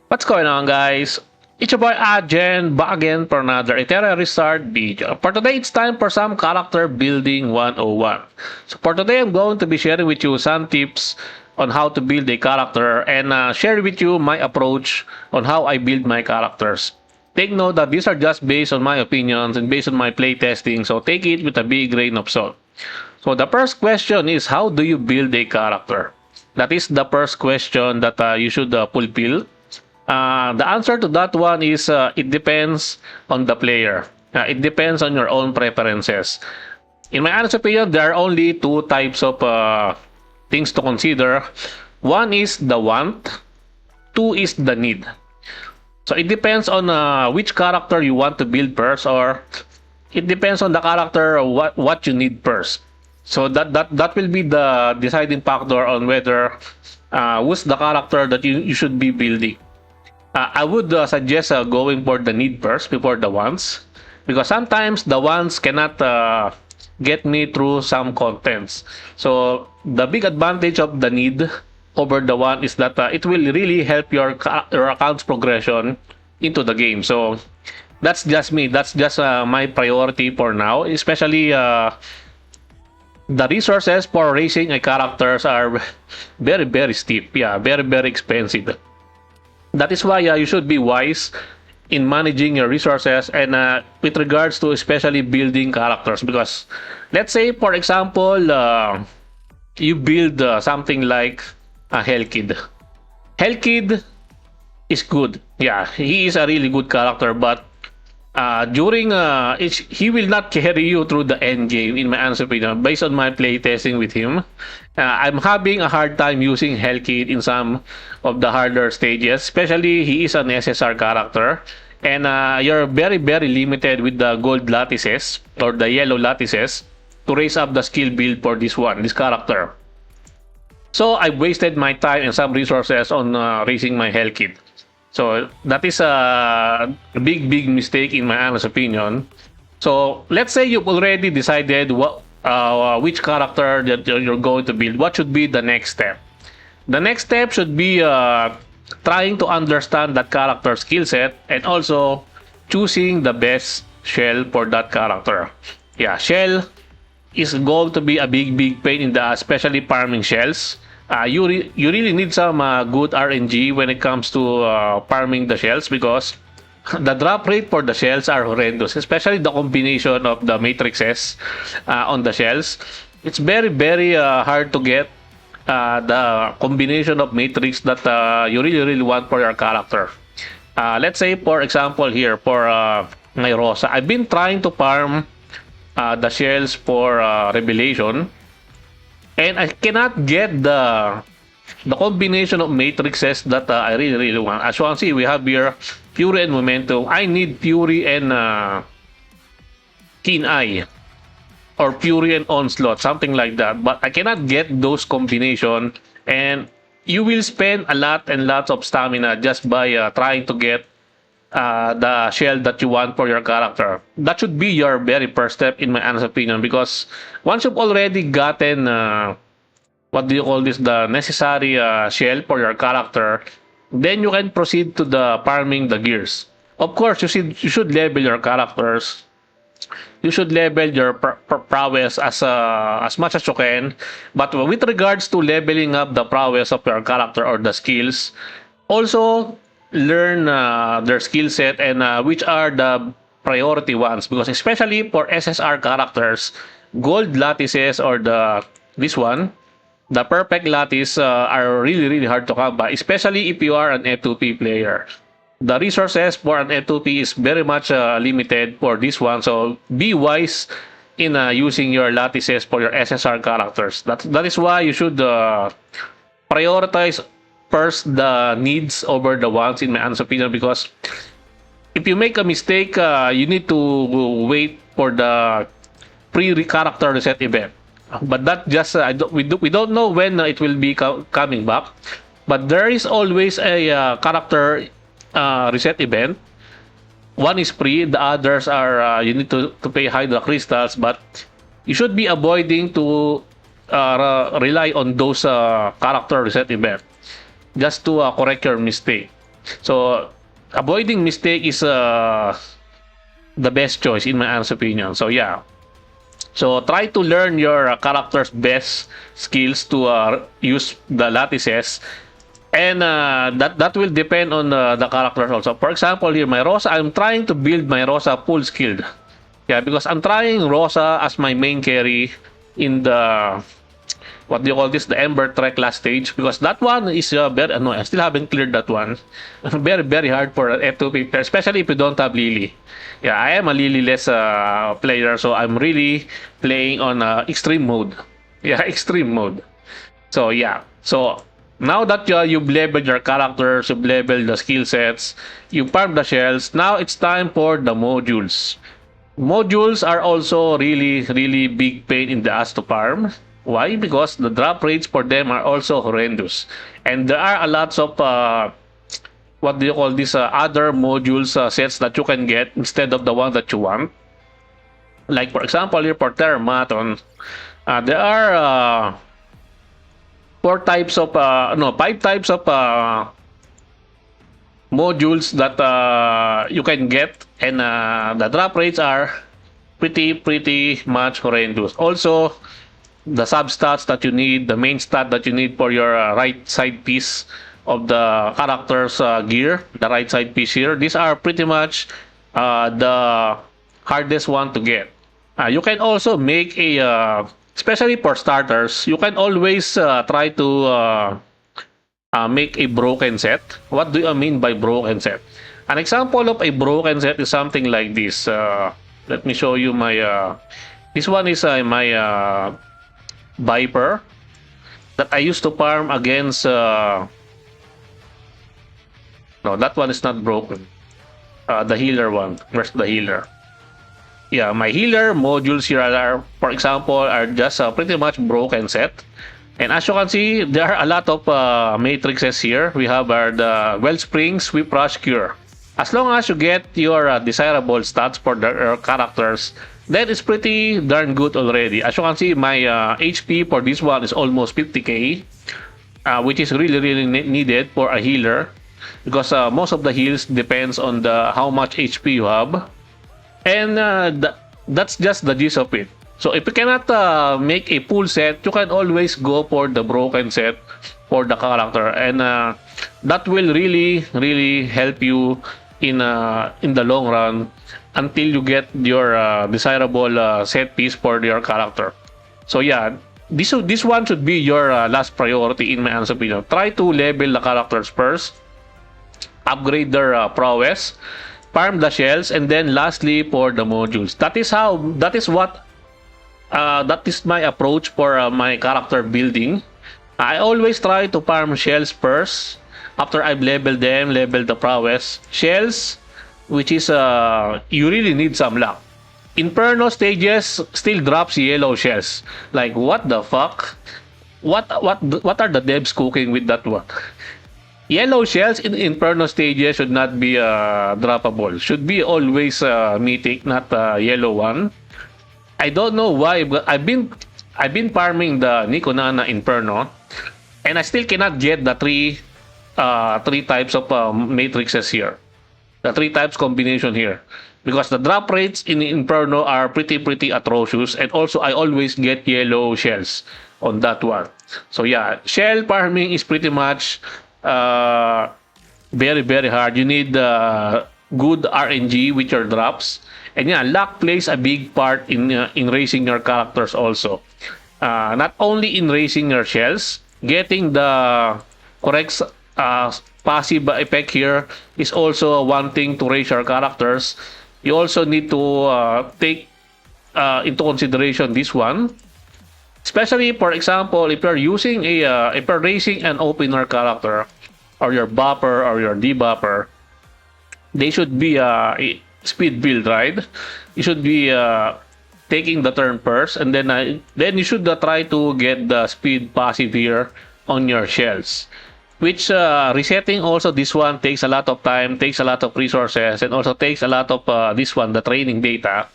What's going on, guys? It's your boy Ajen back again for another Etheria restart video. For today, it's time for some character building 101. So for today, I'm going to be sharing with you some tips on how to build a character and share with you my approach on how I build my characters. Take note that these are just based on my opinions and based on my playtesting, so take it with a big grain of salt. So the first question is, how do you build a character? That is the first question that you should fulfill. The answer to that one is it depends on the player. It depends on your own preferences. In my honest opinion, there are only two types of things to consider. One is the want, two is the need. So it depends on which character you want to build first, or it depends on the character what you need first. So that will be the deciding factor on whether who's the character that you should be building. I would suggest going for the need first before the wants, because sometimes the wants cannot get me through some contents. So the big advantage of the need over the want is that it will really help your account's progression into the game. So that's just me. That's just my priority for now, especially the resources for raising a characters are very steep. Yeah, very expensive. That is why you should be wise in managing your resources and with regards to especially building characters, because let's say for example you build something like a Hellkid. Hellkid is good. Yeah, he is a really good character, but during he will not carry you through the end game, in my honest opinion, based on my playtesting with him. I'm having a hard time using Hellkid in some of the harder stages, especially he is an SSR character, and you're very limited with the gold lattices or the yellow lattices to raise up the skill build for this character. So I wasted my time and some resources on raising my Hellkid. So that is a big mistake in my honest opinion. So let's say you've already decided which character that you're going to build. What should be the next step? The next step should be trying to understand that character skill set and also choosing the best shell for that character. Yeah, shell is going to be a big pain in the especially farming shells. You really need some good RNG when it comes to farming the shells, because the drop rate for the shells are horrendous, especially the combination of the matrices on the shells. It's very hard to get the combination of matrix that you really want for your character. Let's say for example here for my Rosa, I've been trying to farm the shells for Revelation, and I cannot get the combination of matrices that I really want. As you can see, we have here Fury and Momentum. I need Fury and Keen Eye, or Fury and Onslaught, something like that. But I cannot get those combination, and you will spend a lot and lots of stamina just by trying to get the shell that you want for your character. That should be your very first step, in my honest opinion, because once you've already gotten what do you call this, the necessary shell for your character, then you can proceed to the farming the gears. Of course, you should level your characters. You should level your prowess as much as you can. But with regards to leveling up the prowess of your character or the skills, also learn their skill set and which are the priority ones, because especially for SSR characters, gold lattices or the perfect lattice are really hard to come by, especially if you are an F2P player. The resources for an F2P is very much limited for this one, so be wise in using your lattices for your SSR characters. That is why you should prioritize first the needs over the wants, in my honest opinion, because if you make a mistake, you need to wait for the pre-character reset event. But that just we don't know when it will be coming back. But there is always a character reset event. One is free, the others are you need to pay Hydra crystals, but you should be avoiding to rely on those character reset event just to correct your mistake. So avoiding mistake is the best choice in my honest opinion. So yeah. So try to learn your character's best skills to use the lattices, and that will depend on the characters also. For example, here my Rosa, I'm trying to build my Rosa full skilled. Yeah, because I'm trying Rosa as my main carry in the, what do you call this, the Ember Trek last stage, because that one is very annoying. I still haven't cleared that one. Very very hard for F2P, especially if you don't have Lily. Yeah, I am a Lily-less player, so I'm really playing on extreme mode. Yeah, extreme mode. So yeah, so now that you've leveled your characters, you've leveled the skill sets, you farm the shells, now it's time for the modules. Modules are also really really big pain in the ass to farm. Why? Because the drop rates for them are also horrendous, and there are a lots of what do you call this, other modules sets that you can get instead of the one that you want. Like for example here for Terramaton, there are four types of no, five types of modules that you can get, and the drop rates are pretty much horrendous. Also, the substats that you need, the main stat that you need for your right side piece of the character's gear, the right side piece here, these are pretty much the hardest one to get. You can also make a, especially for starters, you can always try to make a broken set. What do I mean by broken set? An example of a broken set is something like this. Let me show you my. This one is my Viper that I used to farm against. No, that one is not broken. The healer one. Where's the healer? Yeah, my healer modules here are, for example, are just pretty much broken set. And as you can see, there are a lot of matrices here. We have the Wellspring, Sweep, Rush, Cure. As long as you get your desirable stats for the characters, that is pretty darn good already. As you can see, my HP for this one is almost 50k, which is really needed for a healer, because most of the heals depends on the how much HP you have, and that's just the gist of it. So if you cannot make a full set, you can always go for the broken set for the character, and that will really help you in the long run until you get your desirable set piece for your character. So yeah, this one should be your last priority in my honest opinion. Try to level the characters first, upgrade their prowess, farm the shells, and then lastly for the modules. That is my approach for my character building. I always try to farm shells first. After I've leveled them, leveled the prowess. Shells, which is you really need some luck. Inferno stages still drops yellow shells. Like what the fuck? What are the devs cooking with that one? Yellow shells in Inferno stages should not be droppable. Should be always mythic, not yellow one. I don't know why, but I've been farming the Nikonana Inferno, and I still cannot get the three types of matrices here, the three types combination here, because the drop rates in Inferno are pretty atrocious, and also I always get yellow shells on that one. So yeah, shell farming is pretty much very hard. You need good RNG with your drops. And yeah, luck plays a big part in raising your characters also. Not only in raising your shells, getting the correct passive effect here is also one thing to raise your characters. You also need to take into consideration this one. Especially, for example, if you're using if you're raising an opener character, or your buffer or your debuffer, they should be a speed build, right? You should be taking the turn first, and then you should try to get the speed passive here on your shells. Which resetting also this one takes a lot of time, takes a lot of resources, and also takes a lot of this one, the training data.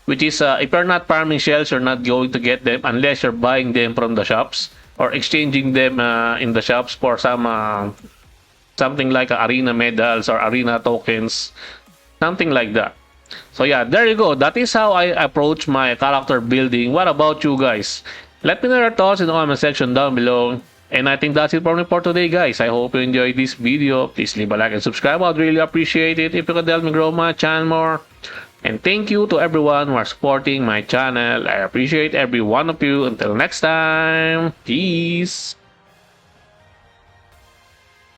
Which is if you're not farming shells, you're not going to get them unless you're buying them from the shops or exchanging them in the shops for some something like arena medals or arena tokens, something like that. So yeah, there you go. That is how I approach my character building. What about you guys? Let me know your thoughts in the comment section down below. And I think that's it for me for today, guys. I hope you enjoyed this video. Please leave a like and subscribe. I'd really appreciate it if you could help me grow my channel more. And thank you to everyone who are supporting my channel. I appreciate every one of you. Until next time, peace.